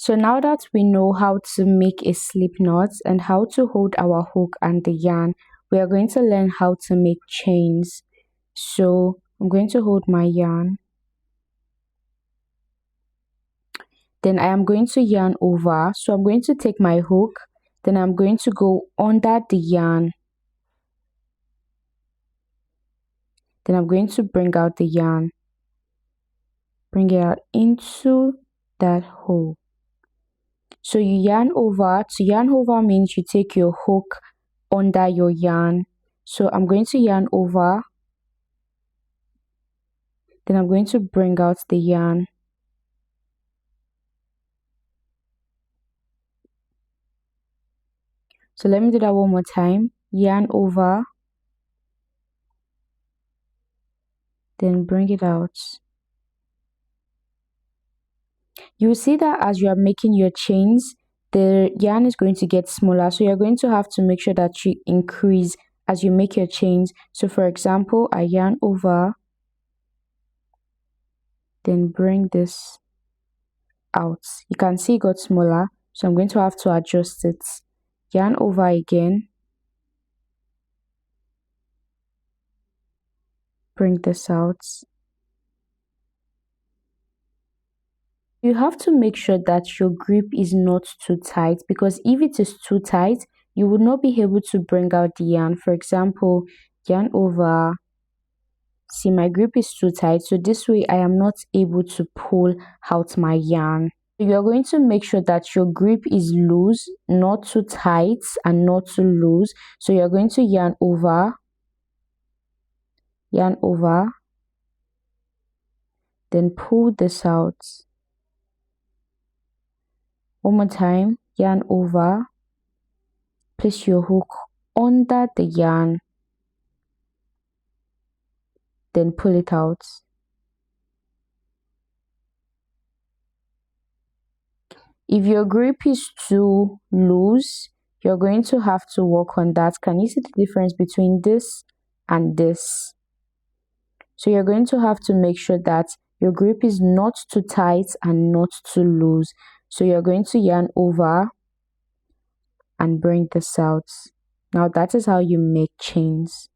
So now that we know how to make a slip knot and how to hold our hook and the yarn, we are going to learn how to make chains. So I'm going to hold my yarn. Then I am going to yarn over. So I'm going to take my hook. Then I'm going to go under the yarn. Then I'm going to bring out the yarn. Bring it out into that hole. So you yarn over. To yarn over means you take your hook under your yarn. So I'm going to yarn over. Then I'm going to bring out the yarn. So let me do that one more time. Yarn over. Then bring it out. You will see that as you are making your chains, the yarn is going to get smaller. So you're going to have to make sure that you increase as you make your chains. So for example, I yarn over, then bring this out. You can see it got smaller. So I'm going to have to adjust it. Yarn over again. Bring this out. You have to make sure that your grip is not too tight, because if it is too tight, you would not be able to bring out the yarn. For example, yarn over. See, my grip is too tight, so this way I am not able to pull out my yarn. You are going to make sure that your grip is loose, not too tight and not too loose. So you're going to yarn over, then pull this out. One more time, yarn over, place your hook under the yarn, then pull it out. If your grip is too loose, you're going to have to work on that. Can you see the difference between this and this? So you're going to have to make sure that your grip is not too tight and not too loose. So you're going to yarn over and bring this out. Now that is how you make chains.